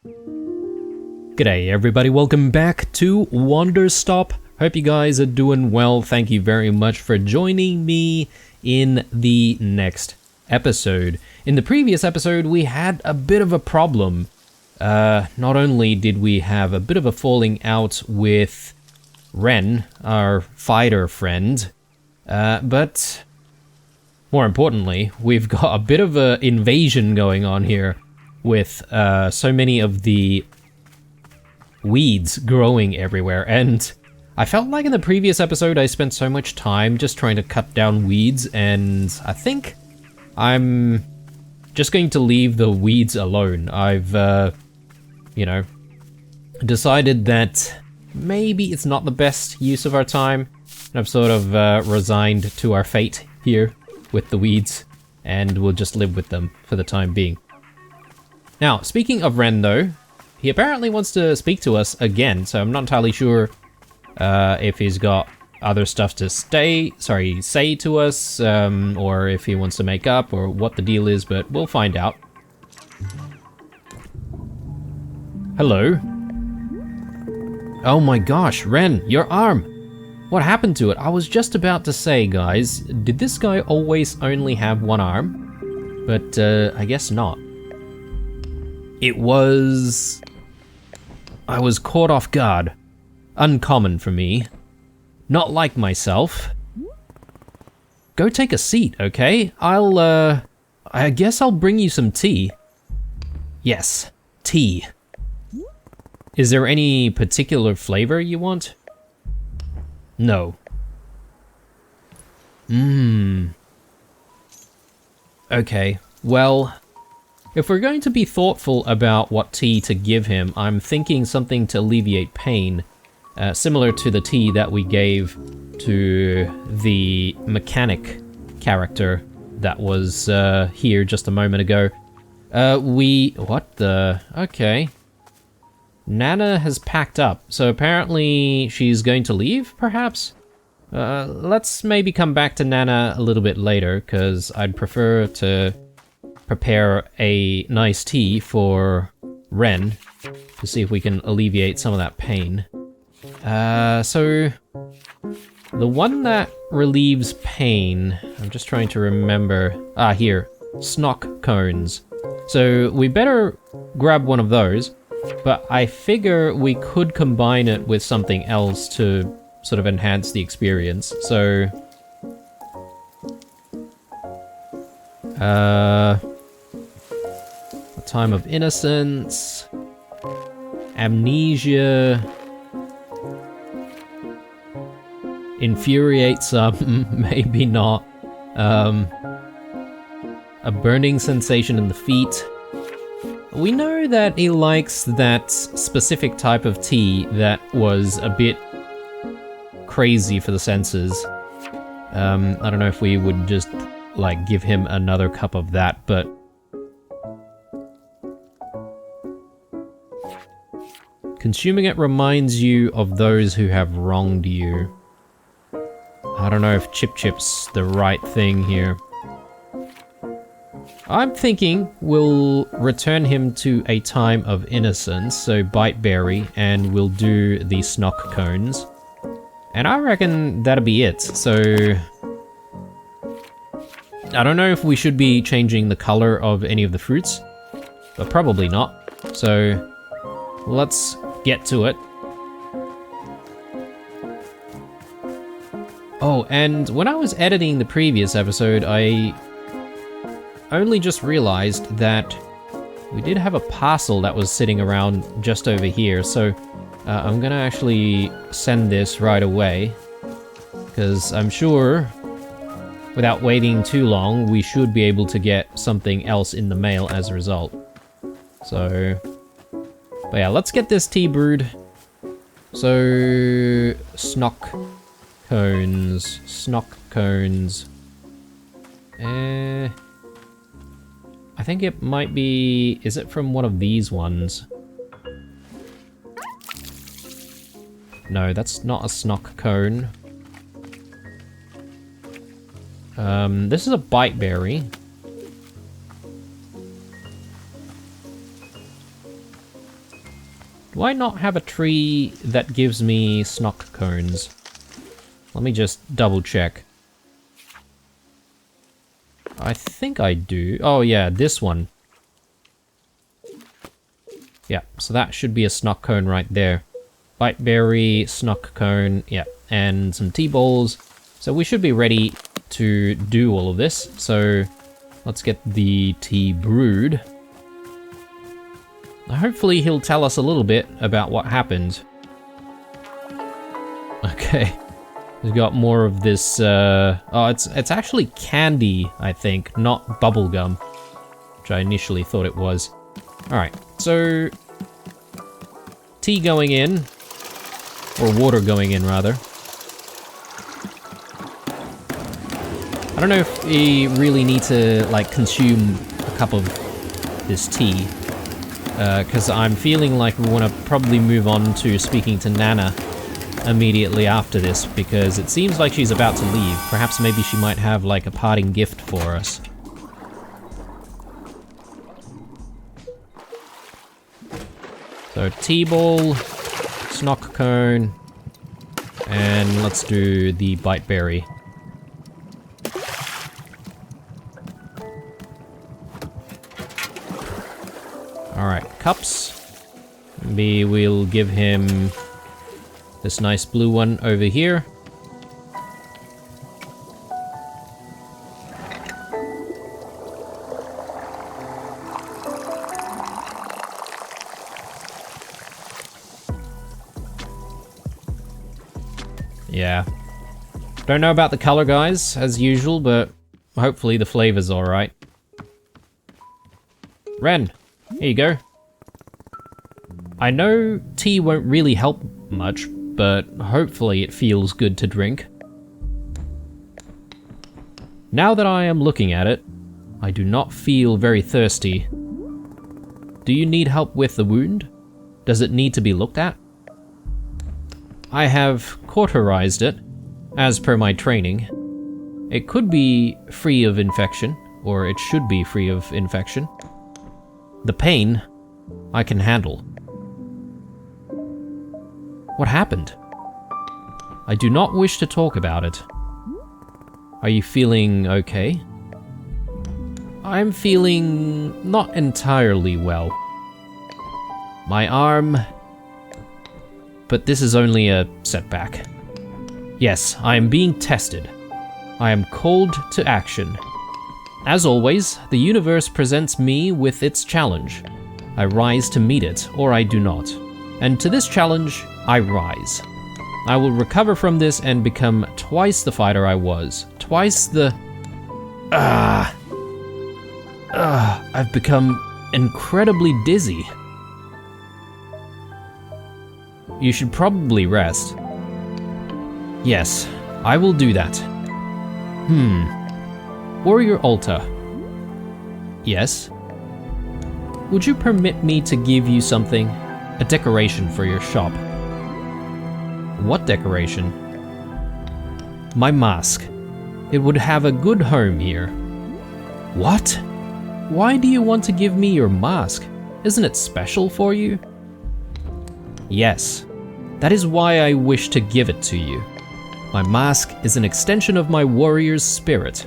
G'day everybody, welcome back to Wanderstop. Hope you guys are doing well. Thank you very much for joining me in the next episode. In the previous episode, we had a bit of a problem. Not only did we have a bit of a falling out with Ren, our fighter friend, but more importantly, we've got a bit of an invasion going on here with so many of the weeds growing everywhere, and I felt like in the previous episode I spent so much time just trying to cut down weeds, and I think I'm just going to leave the weeds alone. I've, decided that maybe it's not the best use of our time, and I've sort of resigned to our fate here with the weeds, and we'll just live with them for the time being. Now, speaking of Ren though, he apparently wants to speak to us again, so I'm not entirely sure if he's got other stuff to say to us, or if he wants to make up, or what the deal is, but we'll find out. Hello? Oh my gosh, Ren, your arm! What happened to it? I was just about to say, guys, did this guy always only have one arm? But I guess not. I was caught off guard. Uncommon for me. Not like myself. Go take a seat, okay? I guess I'll bring you some tea. Yes, tea. Is there any particular flavor you want? No. Okay, well, if we're going to be thoughtful about what tea to give him, I'm thinking something to alleviate pain, similar to the tea that we gave to the mechanic character that was here just a moment ago. Okay. Nana has packed up, so apparently she's going to leave, perhaps? Let's maybe come back to Nana a little bit later, because I'd prefer to prepare a nice tea for Ren to see if we can alleviate some of that pain. So the one that relieves pain, I'm just trying to remember. Here, snock cones. So we better grab one of those, but I figure we could combine it with something else to sort of enhance the experience. So Time of Innocence, Amnesia, Infuriate some, maybe not, a burning sensation in the feet. We know that he likes that specific type of tea that was a bit crazy for the senses. I don't know if we would just, like, give him another cup of that, but consuming it reminds you of those who have wronged you. I don't know if Chip Chip's the right thing here. I'm thinking we'll return him to a time of innocence, so Bite Berry, and we'll do the Snock Cones. And I reckon that'll be it, so I don't know if we should be changing the color of any of the fruits, but probably not. So let's get to it. Oh, and when I was editing the previous episode, I only just realized that we did have a parcel that was sitting around just over here, so I'm gonna actually send this right away, because I'm sure without waiting too long, we should be able to get something else in the mail as a result. So, but yeah, let's get this tea brewed. So, snock cones. I think it might be, is it from one of these ones? No, that's not a snock cone. This is a bite berry. Do I not have a tree that gives me snock cones? Let me just double check. I think I do. Oh yeah, this one. Yeah, so that should be a snock cone right there. Biteberry, snock cone, yeah, and some tea balls. So we should be ready to do all of this. So let's get the tea brewed. Hopefully he'll tell us a little bit about what happened. Okay. We've got more of this, oh, it's actually candy, I think, not bubblegum, which I initially thought it was. Alright, so tea going in, or water going in, rather. I don't know if we really need to, like, consume a cup of this tea, because I'm feeling like we want to probably move on to speaking to Nana immediately after this, because it seems like she's about to leave. Perhaps maybe she might have, like, a parting gift for us. So, tea ball, snock cone, and let's do the biteberry. Alright, cups. Maybe we'll give him this nice blue one over here. Yeah. Don't know about the color, guys, as usual, but hopefully the flavor's alright. Ren, here you go. I know tea won't really help much, but hopefully it feels good to drink. Now that I am looking at it, I do not feel very thirsty. Do you need help with the wound? Does it need to be looked at? I have cauterized it, as per my training. It could be free of infection, or it should be free of infection. The pain, I can handle. What happened? I do not wish to talk about it. Are you feeling okay? I'm feeling not entirely well. My arm... But this is only a setback. Yes, I am being tested. I am called to action. As always, the universe presents me with its challenge. I rise to meet it, or I do not. And to this challenge, I rise. I will recover from this and become twice the fighter I was. Twice the... I've become incredibly dizzy. You should probably rest. Yes, I will do that. Warrior Altar. Yes? Would you permit me to give you something? A decoration for your shop. What decoration? My mask. It would have a good home here. What? Why do you want to give me your mask? Isn't it special for you? Yes. That is why I wish to give it to you. My mask is an extension of my warrior's spirit.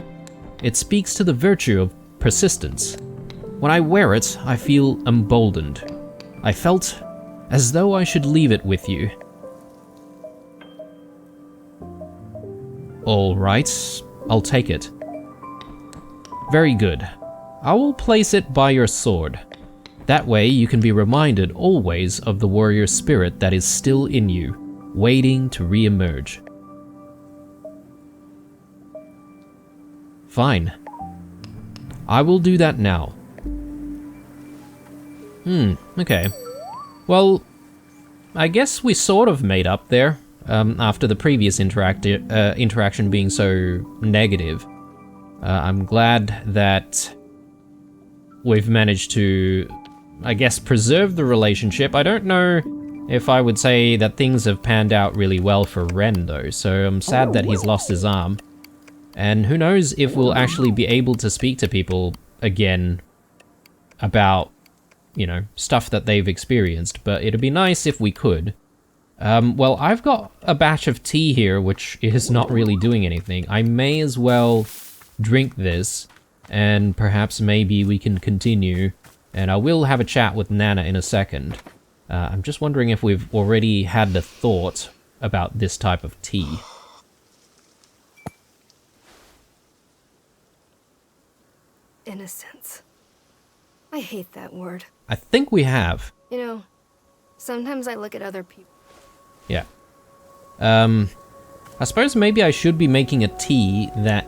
It speaks to the virtue of persistence. When I wear it, I feel emboldened. I felt as though I should leave it with you. All right, I'll take it. Very good. I will place it by your sword. That way you can be reminded always of the warrior spirit that is still in you, waiting to re-emerge. Fine. I will do that now. Okay. Well, I guess we sort of made up there, after the previous interaction being so negative. I'm glad that we've managed to, I guess, preserve the relationship. I don't know if I would say that things have panned out really well for Ren, though, so I'm sad that he's lost his arm. And who knows if we'll actually be able to speak to people again about you know, stuff that they've experienced, but it'd be nice if we could. Well, I've got a batch of tea here, which is not really doing anything. I may as well drink this, and perhaps maybe we can continue, and I will have a chat with Nana in a second. I'm just wondering if we've already had the thought about this type of tea. Innocence. I hate that word. I think we have. You know, sometimes I look at other people. Yeah. I suppose maybe I should be making a tea that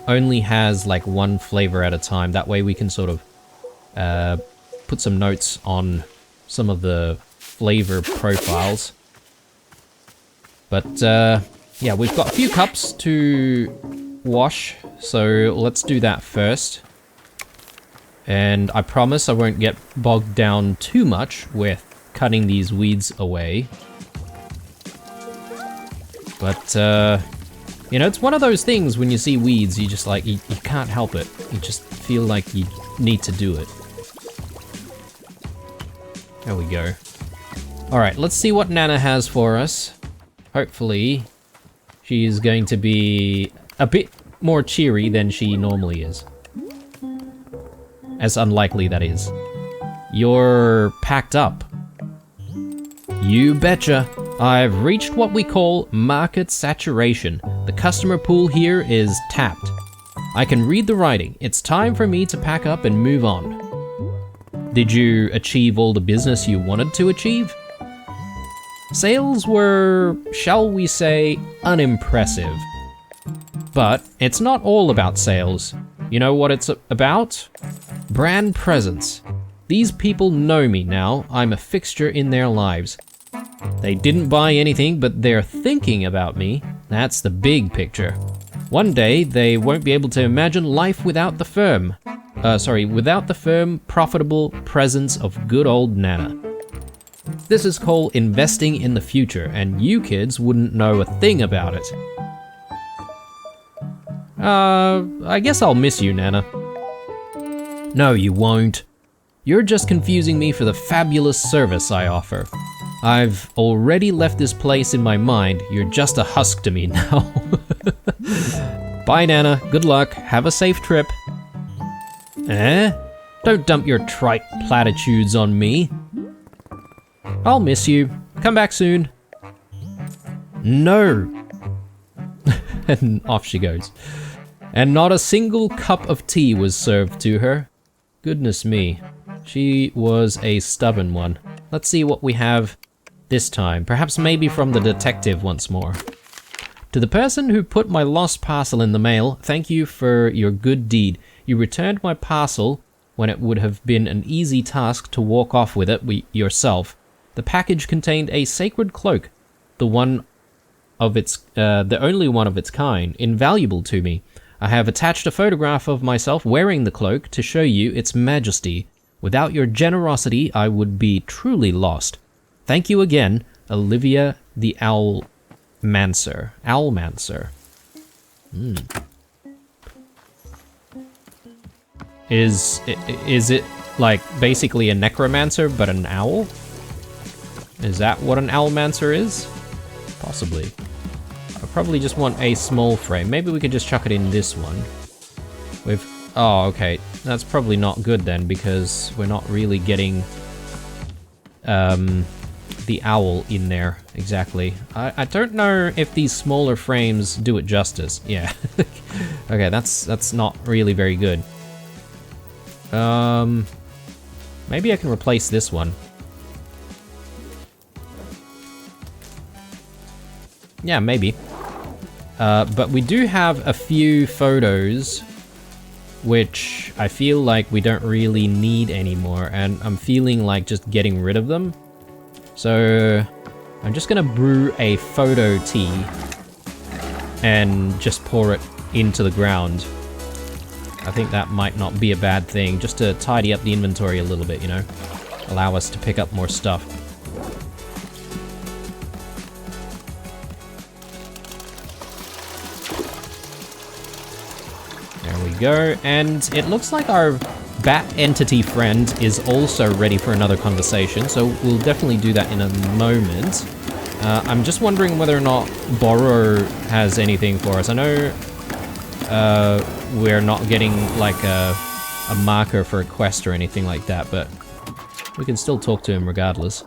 only has like one flavor at a time. That way we can sort of put some notes on some of the flavor profiles. But yeah, we've got a few cups to wash, so let's do that first. And I promise I won't get bogged down too much with cutting these weeds away. But, you know, it's one of those things when you see weeds, you just like, you can't help it. You just feel like you need to do it. There we go. Alright, let's see what Nana has for us. Hopefully, she is going to be a bit more cheery than she normally is. As unlikely that is. You're packed up. You betcha. I've reached what we call market saturation. The customer pool here is tapped. I can read the writing. It's time for me to pack up and move on. Did you achieve all the business you wanted to achieve? Sales were, shall we say, unimpressive. But it's not all about sales. You know what it's about? Brand presence. These people know me now. I'm a fixture in their lives. They didn't buy anything, but they're thinking about me. That's the big picture. One day, they won't be able to imagine life without the firm. Without the firm, profitable presence of good old Nana. This is called investing in the future, and you kids wouldn't know a thing about it. I guess I'll miss you, Nana. No, you won't. You're just confusing me for the fabulous service I offer. I've already left this place in my mind. You're just a husk to me now. Bye, Nana. Good luck. Have a safe trip. Eh? Don't dump your trite platitudes on me. I'll miss you. Come back soon. No. And off she goes. And not a single cup of tea was served to her. Goodness me. She was a stubborn one. Let's see what we have this time. Perhaps maybe from the detective once more. To the person who put my lost parcel in the mail, thank you for your good deed. You returned my parcel when it would have been an easy task to walk off with it yourself. The package contained a sacred cloak, the only one of its kind, invaluable to me. I have attached a photograph of myself wearing the cloak to show you its majesty. Without your generosity, I would be truly lost. Thank you again, Olivia the Owlmancer. Owlmancer. Is it like basically a necromancer but an owl? Is that what an owlmancer is? Possibly. I probably just want a small frame. Maybe we could just chuck it in this one. Oh, okay. That's probably not good then, because we're not really getting the owl in there exactly. I don't know if these smaller frames do it justice. Yeah. Okay, that's not really very good. Maybe I can replace this one. Yeah, maybe. But we do have a few photos which I feel like we don't really need anymore, and I'm feeling like just getting rid of them. So I'm just gonna brew a photo tea and just pour it into the ground. I think that might not be a bad thing, just to tidy up the inventory a little bit, you know? Allow us to pick up more stuff. There we go, and it looks like our bat entity friend is also ready for another conversation, so we'll definitely do that in a moment. I'm just wondering whether or not Borrow has anything for us. I know we're not getting like a marker for a quest or anything like that, but we can still talk to him regardless.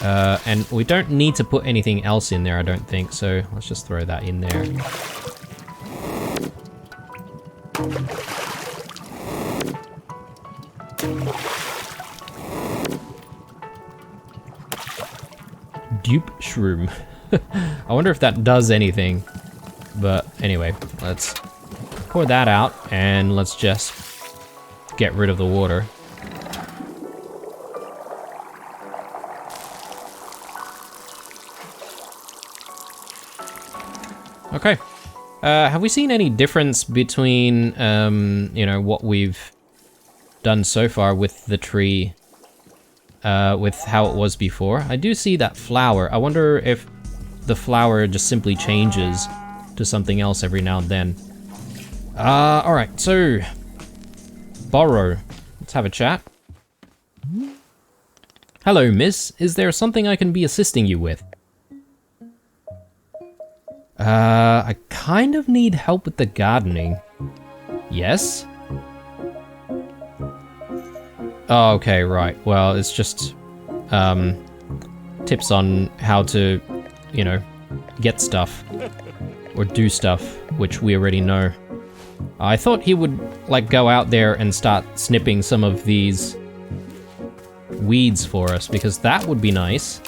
And we don't need to put anything else in there, I don't think, so let's just throw that in there. Dupe shroom. I wonder if that does anything. But anyway, let's pour that out and let's just get rid of the water. Okay. Have we seen any difference between, you know, what we've done so far with the tree, with how it was before? I do see that flower. I wonder if the flower just simply changes to something else every now and then. Alright, so... Borrow. Let's have a chat. Hello, miss. Is there something I can be assisting you with? I kind of need help with the gardening. Yes? Oh, okay, right. Well, it's just, tips on how to, you know, get stuff. Or do stuff, which we already know. I thought he would, like, go out there and start snipping some of these weeds for us, because that would be nice.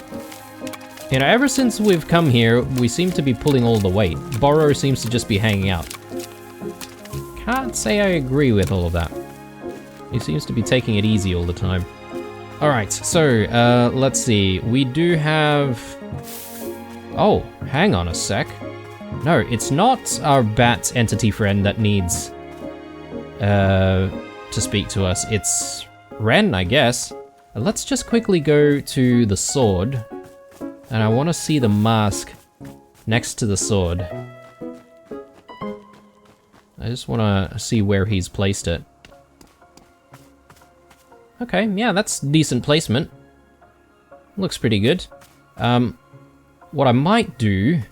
You know, ever since we've come here, we seem to be pulling all the weight. Borrow seems to just be hanging out. Can't say I agree with all of that. He seems to be taking it easy all the time. Alright, so, let's see. We do have... Oh, hang on a sec. No, it's not our bat entity friend that needs to speak to us. It's Ren, I guess. Let's just quickly go to the sword. And I want to see the mask next to the sword. I just want to see where he's placed it. Okay, yeah, that's decent placement. Looks pretty good. What I might do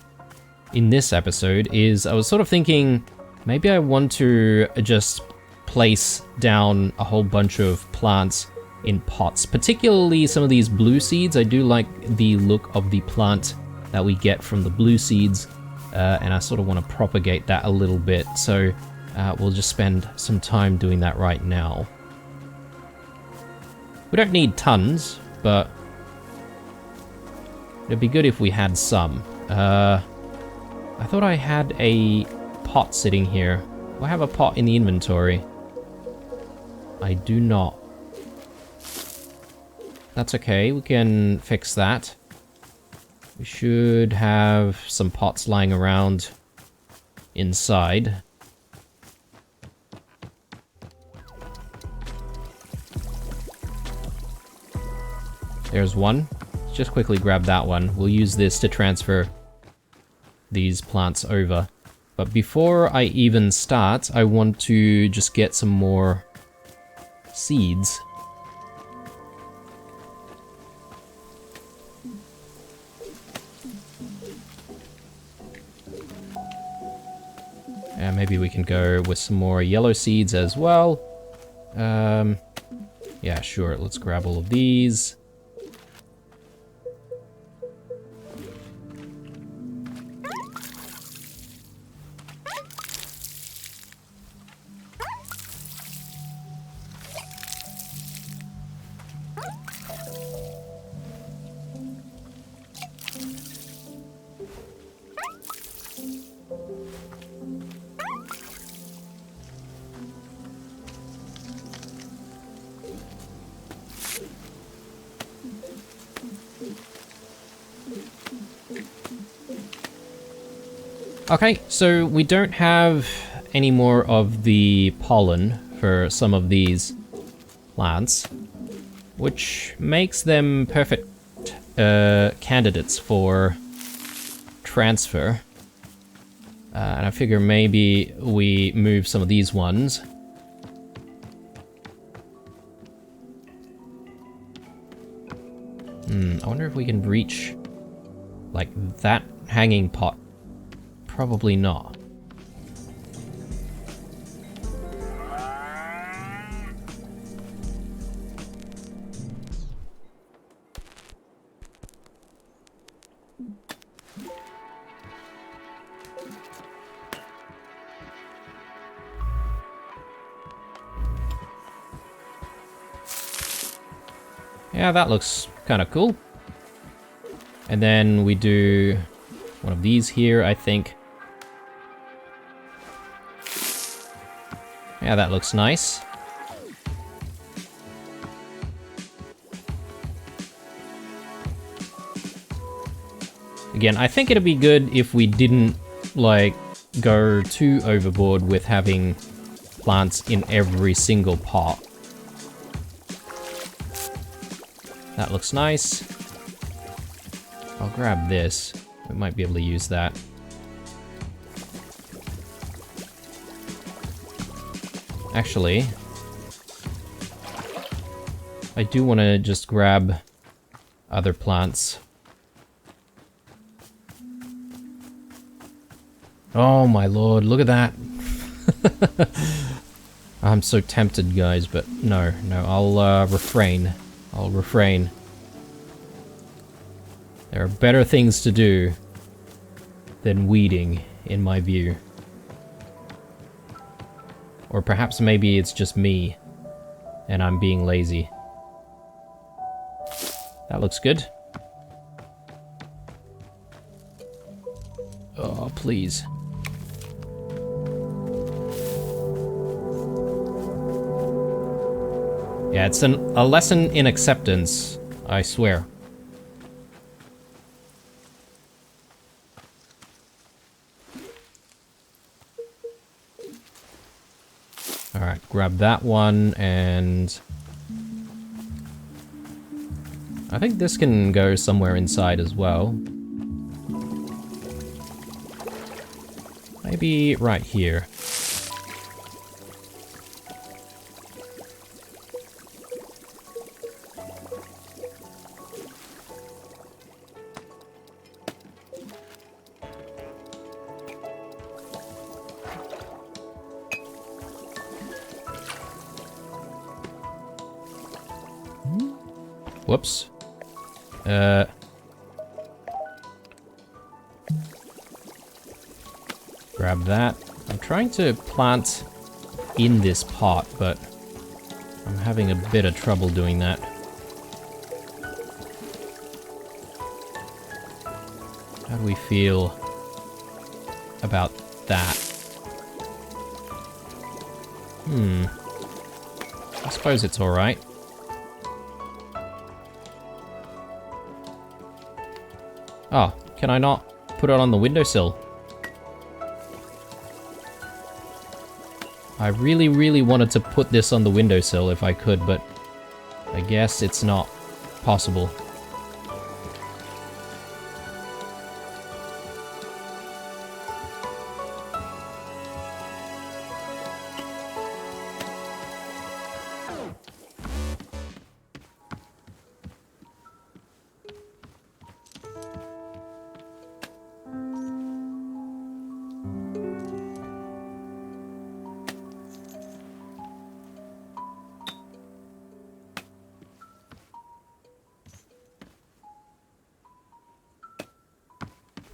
in this episode is I was sort of thinking maybe I want to just place down a whole bunch of plants in pots, particularly some of these blue seeds. I do like the look of the plant that we get from the blue seeds, and I sort of want to propagate that a little bit, so we'll just spend some time doing that right now. We don't need tons, but it'd be good if we had some. I thought I had a pot sitting here. Do I have a pot in the inventory? I do not. That's okay, we can fix that. We should have some pots lying around inside. There's one. Let's just quickly grab that one. We'll use this to transfer these plants over. But before I even start, I want to just get some more seeds. And maybe we can go with some more yellow seeds as well. Yeah, sure, let's grab all of these. Okay, so we don't have any more of the pollen for some of these plants, which makes them perfect candidates for transfer. And I figure maybe we move some of these ones. I wonder if we can reach, like, that hanging pot. Probably not. Yeah, that looks kind of cool. And then we do one of these here, I think. Yeah, that looks nice. Again, I think it'd be good if we didn't, like, go too overboard with having plants in every single pot. That looks nice. I'll grab this. We might be able to use that. Actually, I do want to just grab other plants. Oh my lord, look at that. I'm so tempted, guys, but no, I'll refrain. I'll refrain. There are better things to do than weeding, in my view. Or perhaps maybe it's just me, and I'm being lazy. That looks good. Oh, please. Yeah, it's a lesson in acceptance, I swear. Alright, grab that one, and I think this can go somewhere inside as well. Maybe right here. Whoops. Grab that. I'm trying to plant in this pot, but I'm having a bit of trouble doing that. How do we feel about that? I suppose it's alright. Oh, can I not put it on the windowsill? I really, really wanted to put this on the windowsill if I could, but I guess it's not possible.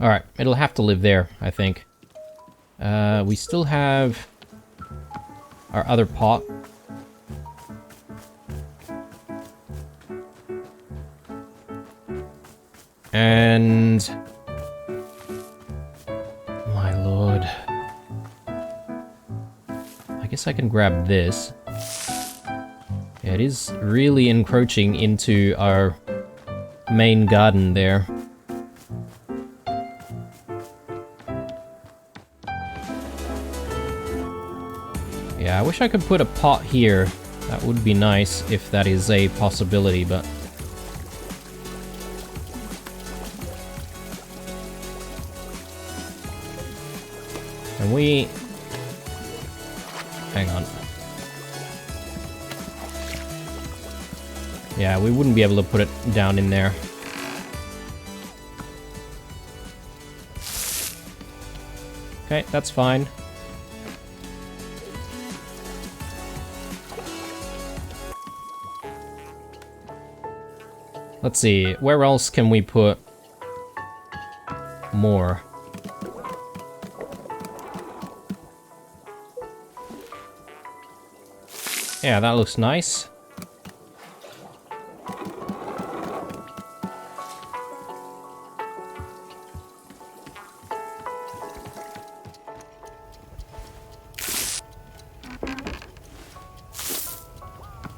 Alright, it'll have to live there, I think. We still have our other pot. And my lord. I guess I can grab this. Yeah, it is really encroaching into our main garden there. Yeah, I wish I could put a pot here. That would be nice if that is a possibility, but... Can we... Hang on. Yeah, we wouldn't be able to put it down in there. Okay, that's fine. Let's see, where else can we put more? Yeah, that looks nice.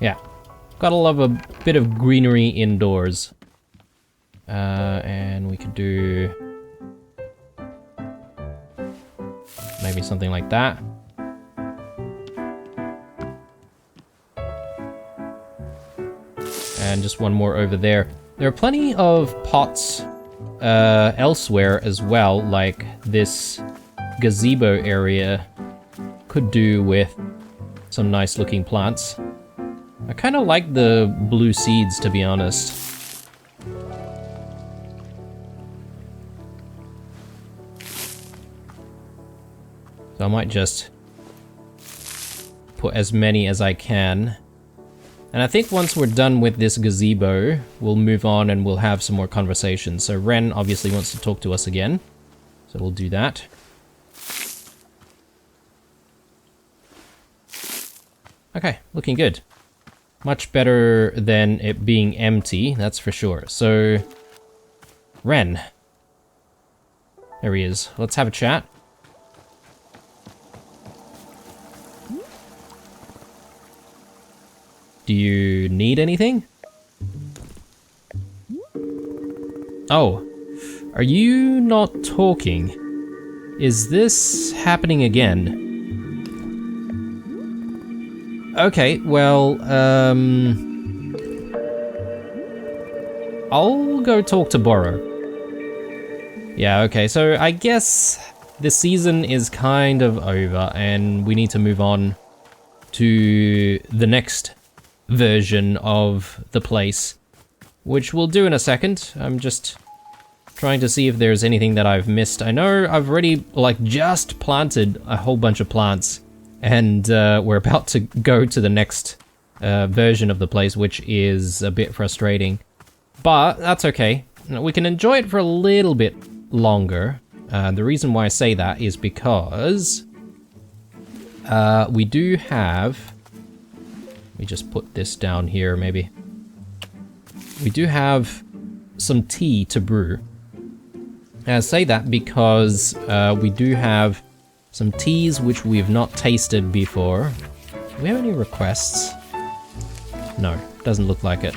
Yeah, gotta love a bit of greenery indoors. And we could do maybe something like that. And just one more over there. There are plenty of pots elsewhere as well, like this gazebo area could do with some nice looking plants. I kind of like the blue seeds, to be honest. So I might just put as many as I can. And I think once we're done with this gazebo, we'll move on and we'll have some more conversations. So Ren obviously wants to talk to us again. So we'll do that. Okay, looking good. Much better than it being empty, that's for sure. So, Ren. There he is. Let's have a chat. Do you need anything? Oh, are you not talking? Is this happening again? Okay, well, I'll go talk to Borrow. Yeah, okay, so I guess this season is kind of over and we need to move on to the next version of the place, which we'll do in a second. I'm just trying to see if there's anything that I've missed. I know I've already, like, just planted a whole bunch of plants, and we're about to go to the next version of the place, which is a bit frustrating. But that's okay. We can enjoy it for a little bit longer. The reason why I say that is because we do have... Let me just put this down here, maybe. We do have some tea to brew. I say that because we do have some teas which we've not tasted before. Do we have any requests? No, doesn't look like it.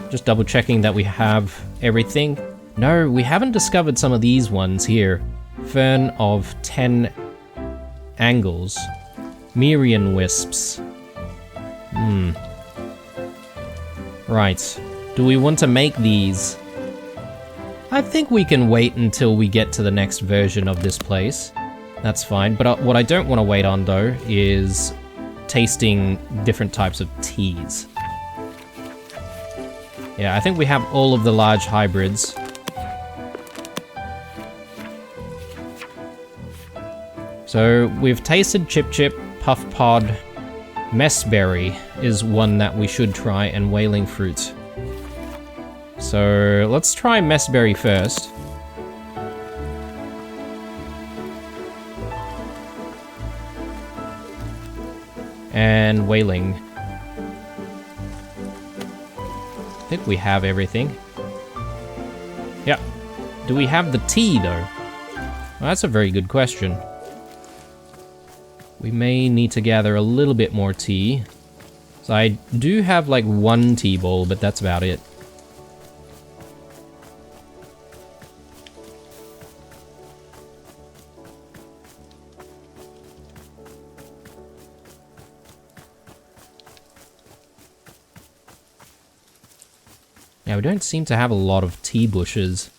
Just double checking that we have everything. No, we haven't discovered some of these ones here. Fern of 10 angles. Myrian wisps. Right. Do we want to make these? I think we can wait until we get to the next version of this place. That's fine. But what I don't want to wait on, though, is tasting different types of teas. Yeah, I think we have all of the large hybrids. So we've tasted Chip Chip, Puff Pod, Messberry is one that we should try, and Wailing Fruit. So let's try Messberry first. And Wailing. I think we have everything. Yeah. Do we have the tea, though? Well, that's a very good question. We may need to gather a little bit more tea. So I do have like one tea bowl, but that's about it. Yeah, we don't seem to have a lot of tea bushes.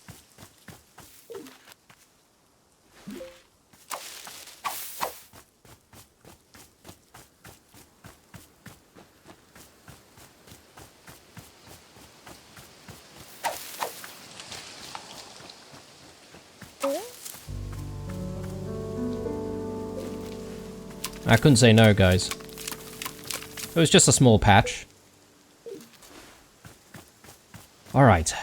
I couldn't say no, guys. It was just a small patch. Alright.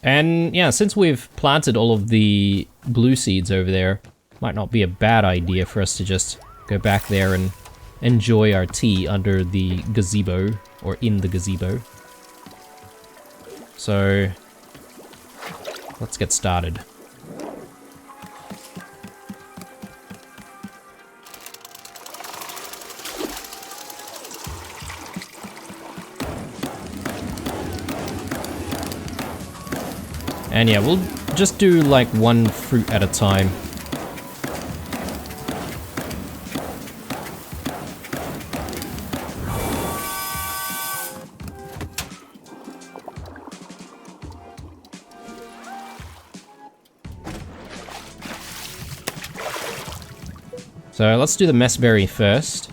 And yeah, since we've planted all of the blue seeds over there, might not be a bad idea for us to just go back there and enjoy our tea under the gazebo, or in the gazebo. So, let's get started. And yeah, we'll just do like one fruit at a time. So let's do the messberry first.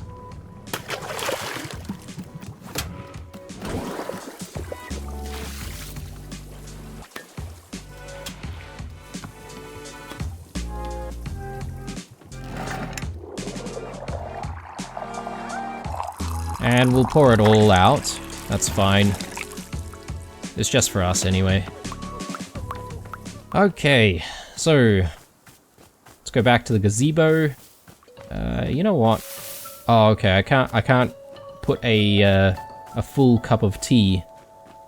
And we'll pour it all out. That's fine. It's just for us anyway. Okay, so let's go back to the gazebo. You know what? Oh, okay. I can't put a full cup of tea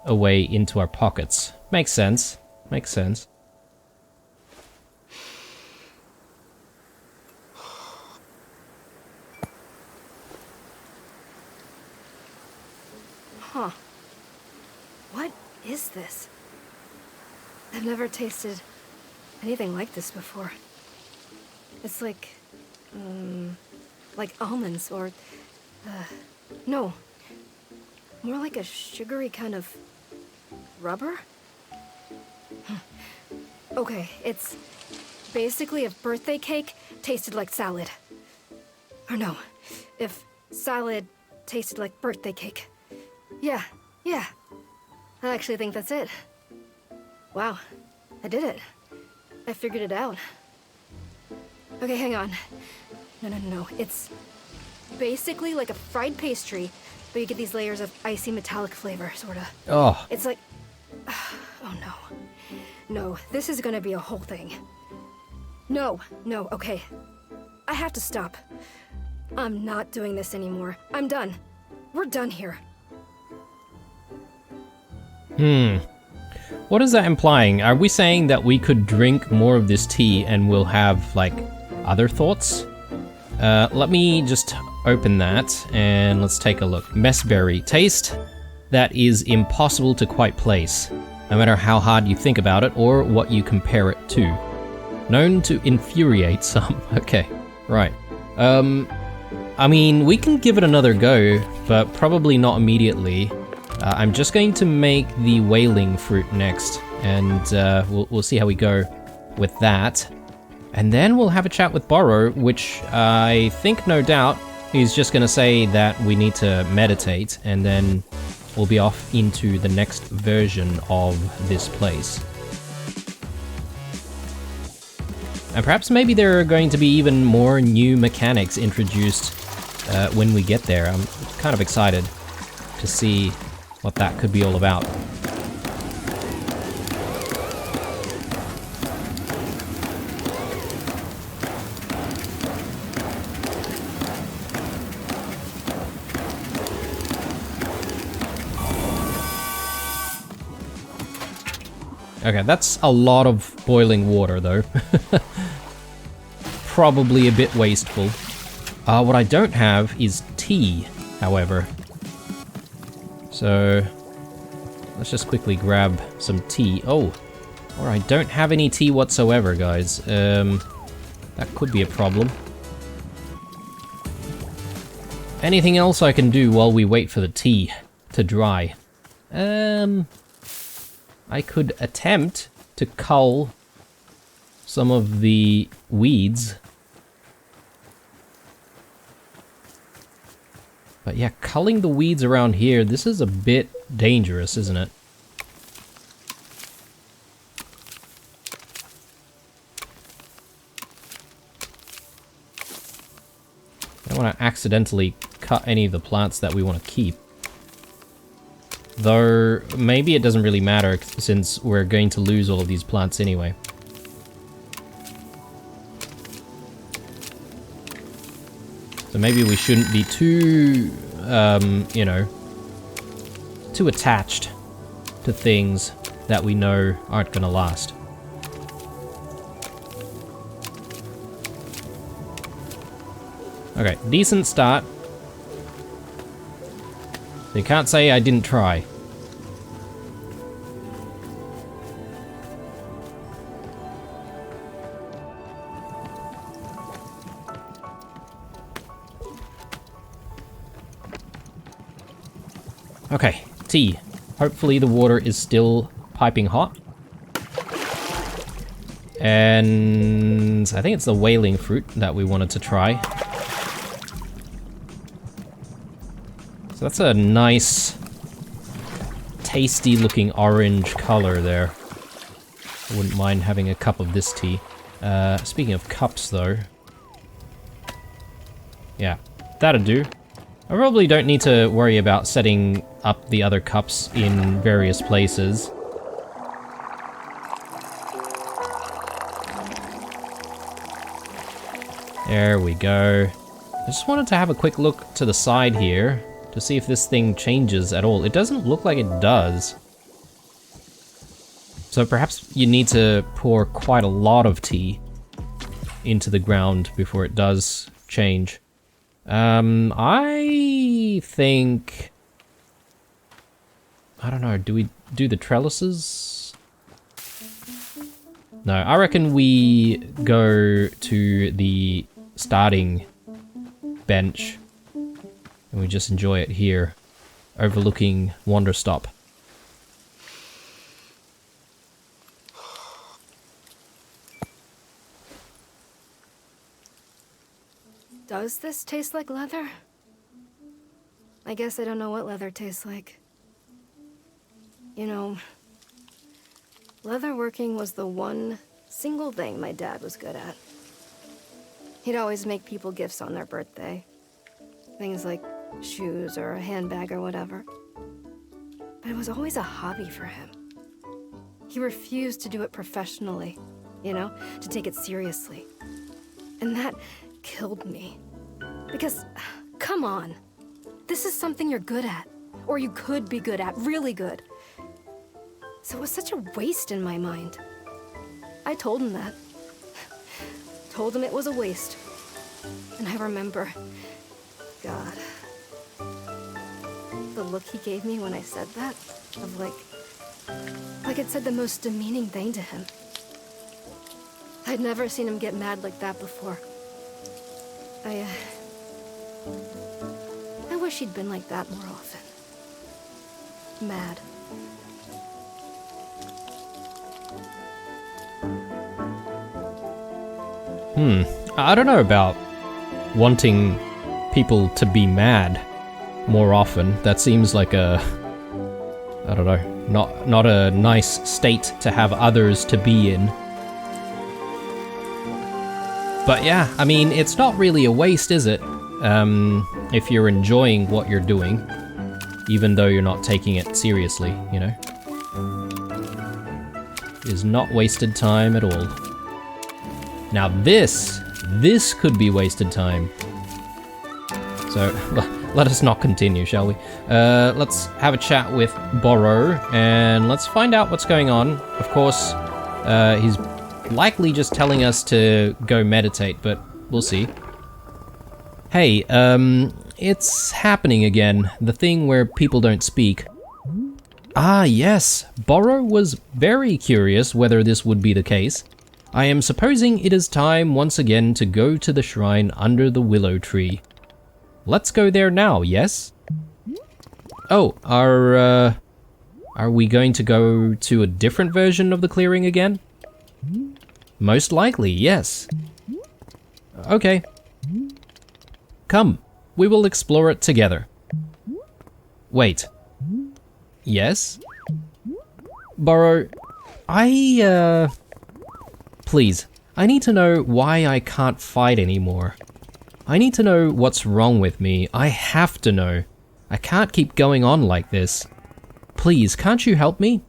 away into our pockets. Makes sense. Makes sense. Huh. What is this? I've never tasted anything like this before. It's like almonds or, no. More like a sugary kind of rubber? Okay, it's basically if birthday cake tasted like salad. Or no, if salad tasted like birthday cake. Yeah. I actually think that's it. Wow, I did it. I figured it out. Okay, hang on. No. It's basically like a fried pastry, but you get these layers of icy metallic flavor, sorta. Oh. It's like... Oh no. No, this is gonna be a whole thing. No, okay. I have to stop. I'm not doing this anymore. I'm done. We're done here. What is that implying? Are we saying that we could drink more of this tea and we'll have, like, other thoughts? Let me just open that and let's take a look. Messberry. Taste that is impossible to quite place, no matter how hard you think about it or what you compare it to. Known to infuriate some. Okay, right. I mean, we can give it another go, but probably not immediately. I'm just going to make the whaling fruit next, and we'll see how we go with that. And then we'll have a chat with Borrow, which I think, no doubt, he's just going to say that we need to meditate, and then we'll be off into the next version of this place. And perhaps maybe there are going to be even more new mechanics introduced when we get there. I'm kind of excited to see what that could be all about. Okay, that's a lot of boiling water, though. Probably a bit wasteful. What I don't have is tea, however. So, let's just quickly grab some tea. Oh, or I don't have any tea whatsoever, guys. That could be a problem. Anything else I can do while we wait for the tea to dry? I could attempt to cull some of the weeds. But yeah, culling the weeds around here, this is a bit dangerous, isn't it? Don't want to accidentally cut any of the plants that we want to keep. Though, maybe it doesn't really matter since we're going to lose all of these plants anyway. So maybe we shouldn't be too, you know, too attached to things that we know aren't gonna last. Okay, decent start. You can't say I didn't try. Okay, tea. Hopefully the water is still piping hot. And I think it's the whaling fruit that we wanted to try. So that's a nice, tasty looking orange color there. I wouldn't mind having a cup of this tea. Speaking of cups though. Yeah, that'll do. I probably don't need to worry about setting up the other cups in various places. There we go. I just wanted to have a quick look to the side here to see if this thing changes at all. It doesn't look like it does. So perhaps you need to pour quite a lot of tea into the ground before it does change. I think... I don't know, do we do the trellises? No, I reckon we go to the starting bench and we just enjoy it here, overlooking Wanderstop. Does this taste like leather? I guess I don't know what leather tastes like. You know, leatherworking was the one single thing my dad was good at. He'd always make people gifts on their birthday. Things like shoes or a handbag or whatever. But it was always a hobby for him. He refused to do it professionally, you know, to take it seriously. And that killed me. Because, come on, this is something you're good at. Or you could be good at, really good. So it was such a waste in my mind. I told him that. Told him it was a waste. And I remember, God, the look he gave me when I said that, of like it said the most demeaning thing to him. I'd never seen him get mad like that before. I wish he'd been like that more often. Mad. I don't know about wanting people to be mad more often. That seems like a... I don't know. Not a nice state to have others to be in. But yeah, I mean, it's not really a waste, is it? If you're enjoying what you're doing, even though you're not taking it seriously, you know? It is not wasted time at all. Now this could be wasted time. So, let us not continue, shall we? Let's have a chat with Borrow, and let's find out what's going on. Of course, he's likely just telling us to go meditate, but we'll see. Hey, it's happening again. The thing where people don't speak. Ah, yes. Borrow was very curious whether this would be the case. I am supposing it is time once again to go to the shrine under the willow tree. Let's go there now, yes? Oh, are we going to go to a different version of the clearing again? Most likely, yes. Okay. Come, we will explore it together. Wait. Yes? Borrow, Please, I need to know why I can't fight anymore. I need to know what's wrong with me. I have to know. I can't keep going on like this. Please, can't you help me?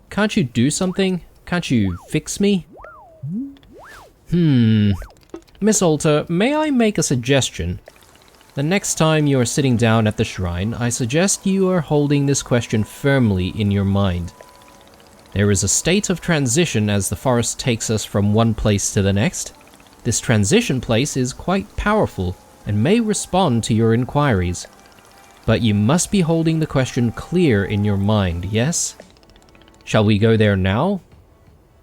Can't you do something? Can't you fix me? Miss Alter, may I make a suggestion? The next time you are sitting down at the shrine, I suggest you are holding this question firmly in your mind. There is a state of transition as the forest takes us from one place to the next. This transition place is quite powerful and may respond to your inquiries. But you must be holding the question clear in your mind, yes? Shall we go there now?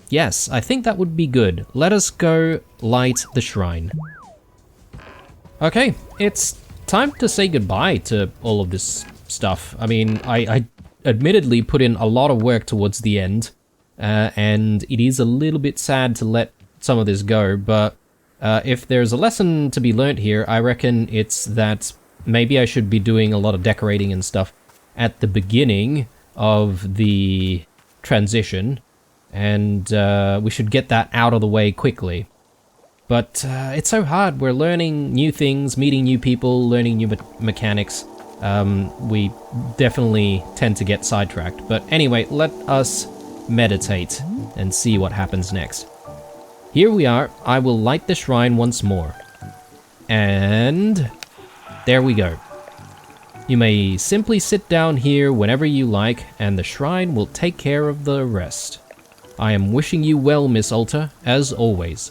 Yes, I think that would be good. Let us go light the shrine. Okay, it's time to say goodbye to all of this stuff. I mean, I admittedly put in a lot of work towards the end, and it is a little bit sad to let some of this go, but if there's a lesson to be learnt here, I reckon it's that maybe I should be doing a lot of decorating and stuff at the beginning of the transition, and we should get that out of the way quickly. But it's so hard. We're learning new things, meeting new people, learning new mechanics. We definitely tend to get sidetracked. But anyway, let us meditate and see what happens next. Here we are. I will light the shrine once more. And there we go. You may simply sit down here whenever you like, and the shrine will take care of the rest. I am wishing you well, Miss Alter, as always.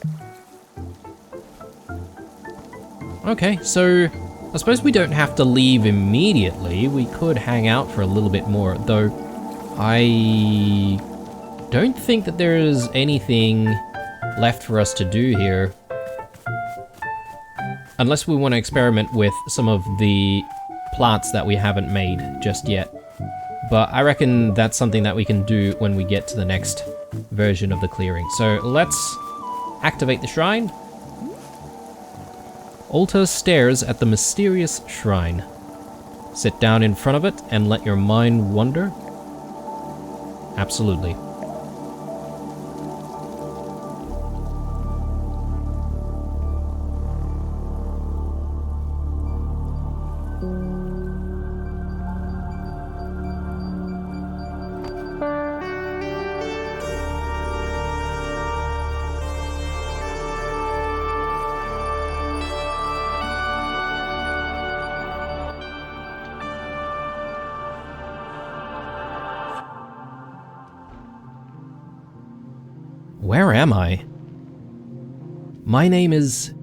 Okay, so I suppose we don't have to leave immediately. We could hang out for a little bit more, though I don't think that there is anything left for us to do here. Unless we want to experiment with some of the plants that we haven't made just yet. But I reckon that's something that we can do when we get to the next version of the clearing. So let's activate the shrine. Alter stares at the mysterious shrine. Sit down in front of it and let your mind wander. Absolutely. Where am I? My name is...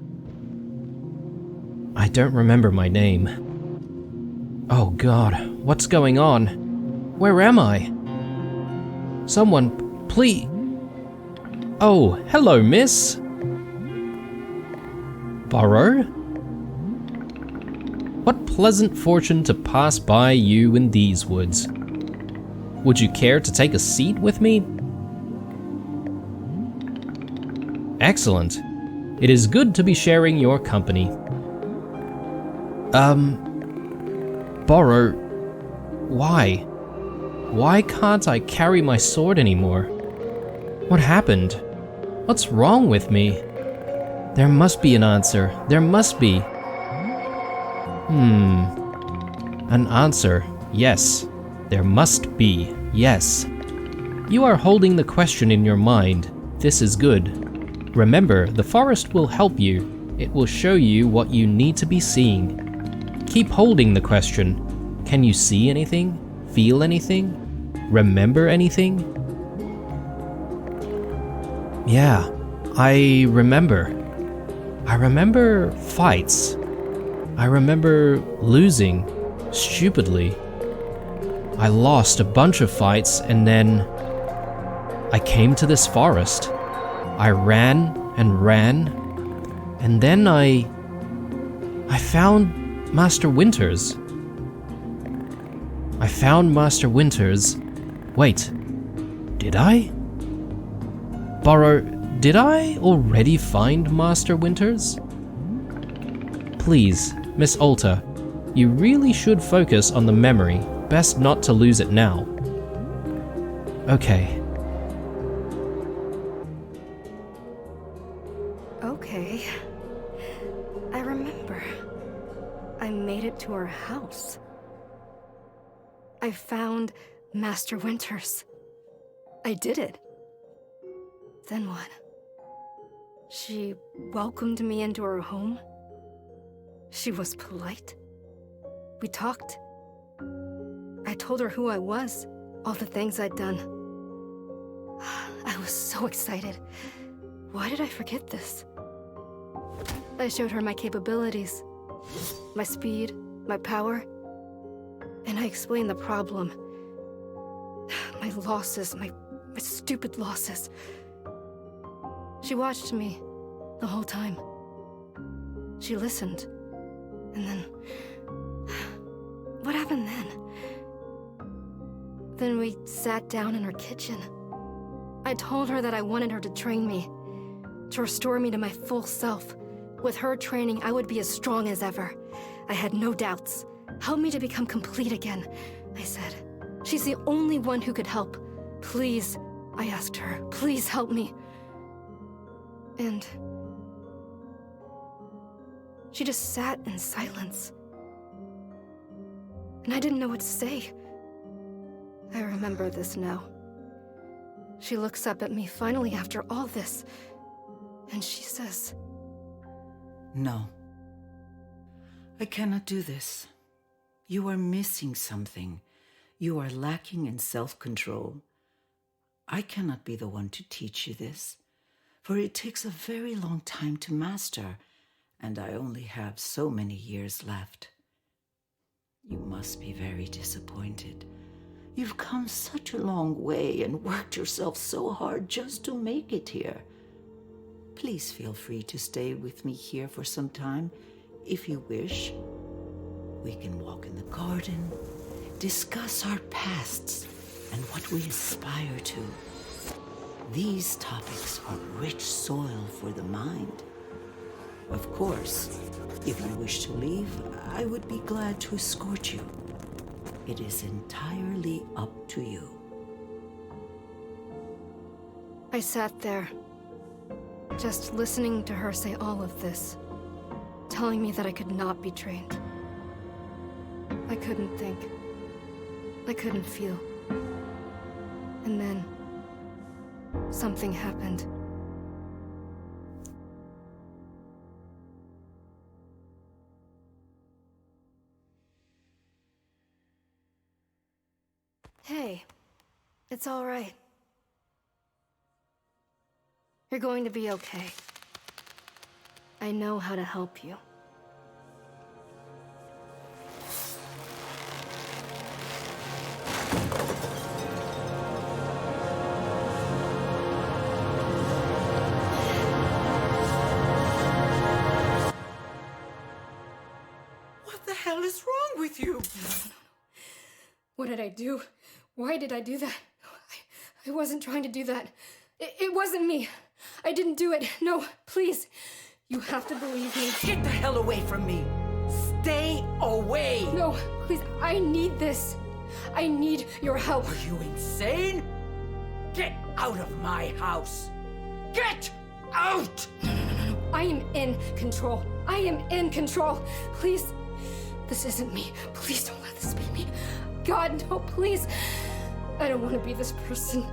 I don't remember my name. Oh God, what's going on? Where am I? Someone, please... Oh, hello, miss. Burrow? What pleasant fortune to pass by you in these woods. Would you care to take a seat with me? Excellent. It is good to be sharing your company. Burrow, why? Why can't I carry my sword anymore? What happened? What's wrong with me? There must be an answer. There must be. An answer. Yes. There must be. Yes. You are holding the question in your mind. This is good. Remember, the forest will help you. It will show you what you need to be seeing. Keep holding the question. Can you see anything? Feel anything? Remember anything? Yeah, I remember. I remember fights. I remember losing, stupidly. I lost a bunch of fights and then I came to this forest. I ran and ran, and then I found Master Winters. I found Master Winters. Wait, did I? Burrow, did I already find Master Winters? Please, Miss Alter, you really should focus on the memory. Best not to lose it now. Okay. Okay. I remember. I made it to her house. I found Master Winters. I did it. Then what? She welcomed me into her home. She was polite. We talked. I told her who I was, all the things I'd done. I was so excited. Why did I forget this? I showed her my capabilities, my speed, my power, and I explained the problem. My losses, my stupid losses. She watched me the whole time. She listened. And then... what happened then? Then we sat down in her kitchen. I told her that I wanted her to train me, to restore me to my full self. With her training, I would be as strong as ever. I had no doubts. Help me to become complete again, I said. She's the only one who could help. Please, I asked her, please help me. And she just sat in silence. And I didn't know what to say. I remember this now. She looks up at me finally after all this, and she says, "No. I cannot do this. You are missing something. You are lacking in self-control. I cannot be the one to teach you this, for it takes a very long time to master, and I only have so many years left. You must be very disappointed. You've come such a long way and worked yourself so hard just to make it here. Please feel free to stay with me here for some time, if you wish. We can walk in the garden, discuss our pasts and what we aspire to. These topics are rich soil for the mind. Of course, if you wish to leave, I would be glad to escort you. It is entirely up to you." I sat there, just listening to her say all of this, telling me that I could not be trained. I couldn't think. I couldn't feel. And then, something happened. Hey, it's all right. You're going to be okay. I know how to help you. What the hell is wrong with you? What did I do? Why did I do that? I wasn't trying to do that. It wasn't me. I didn't do it. No, please. You have to believe me. Get the hell away from me! Stay away! No, please, I need this. I need your help. Are you insane? Get out of my house! Get out! No. I am in control. I am in control. Please, this isn't me. Please don't let this be me. God, no, please. I don't want to be this person.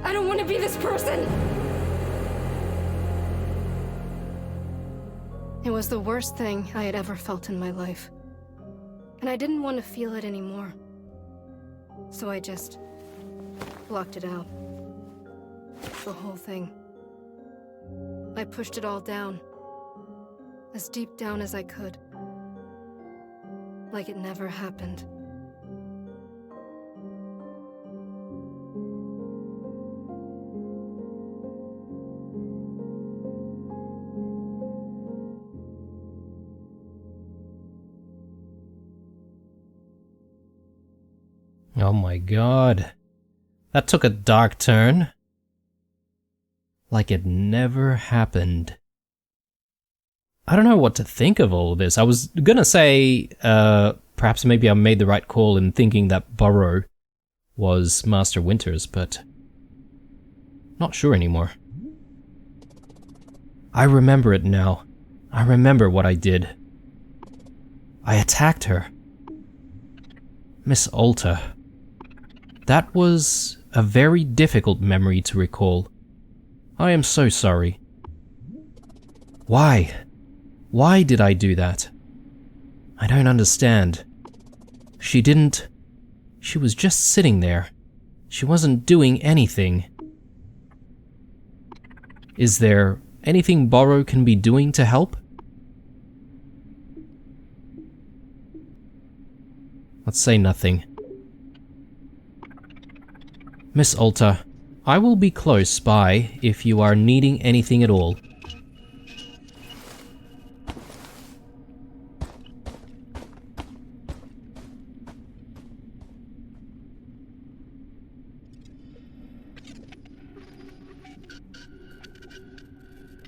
I don't want to be this person! It was the worst thing I had ever felt in my life. And I didn't want to feel it anymore. So I just blocked it out. The whole thing. I pushed it all down. As deep down as I could. Like it never happened. Oh my god. That took a dark turn. Like it never happened. I don't know what to think of all of this. I was gonna say, perhaps maybe I made the right call in thinking that Burrow was Master Winters, but not sure anymore. I remember it now. I remember what I did. I attacked her. Miss Alter. That was a very difficult memory to recall. I am so sorry. Why? Why did I do that? I don't understand. She was just sitting there. She wasn't doing anything. Is there anything Borrow can be doing to help? Let's say nothing. Miss Alter, I will be close by if you are needing anything at all.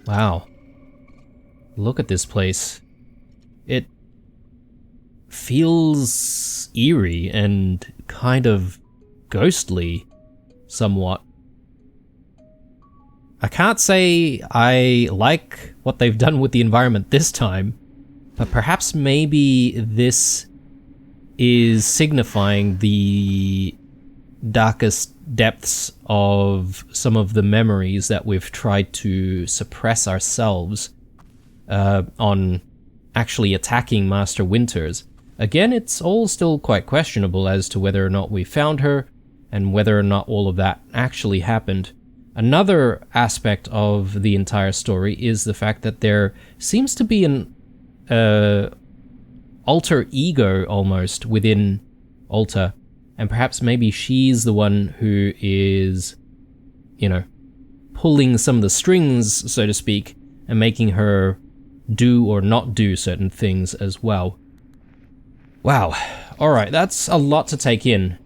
Wow. Look at this place. It feels eerie and kind of ghostly, somewhat. I can't say I like what they've done with the environment this time, but perhaps maybe this is signifying the darkest depths of some of the memories that we've tried to suppress ourselves on actually attacking Master Winters. Again, it's all still quite questionable as to whether or not we found her and whether or not all of that actually happened. Another aspect of the entire story is the fact that there seems to be an alter ego almost within Alter. And perhaps maybe she's the one who is, you know, pulling some of the strings, so to speak, and making her do or not do certain things as well. Wow. Alright, that's a lot to take in.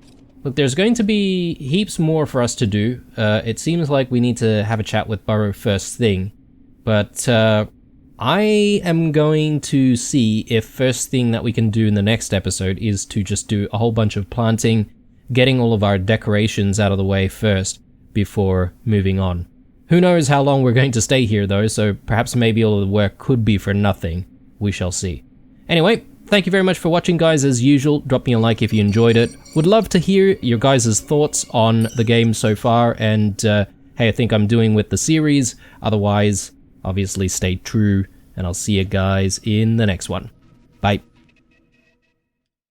Look, there's going to be heaps more for us to do. It seems like we need to have a chat with Burrow first thing. But I am going to see if first thing that we can do in the next episode is to just do a whole bunch of planting, getting all of our decorations out of the way first before moving on. Who knows how long we're going to stay here though, so perhaps maybe all of the work could be for nothing. We shall see. Anyway, thank you very much for watching, guys. As usual, drop me a like if you enjoyed it. Would love to hear your guys' thoughts on the game so far and hey, I think I'm doing with the series. Otherwise, obviously stay true, and I'll see you guys in the next one.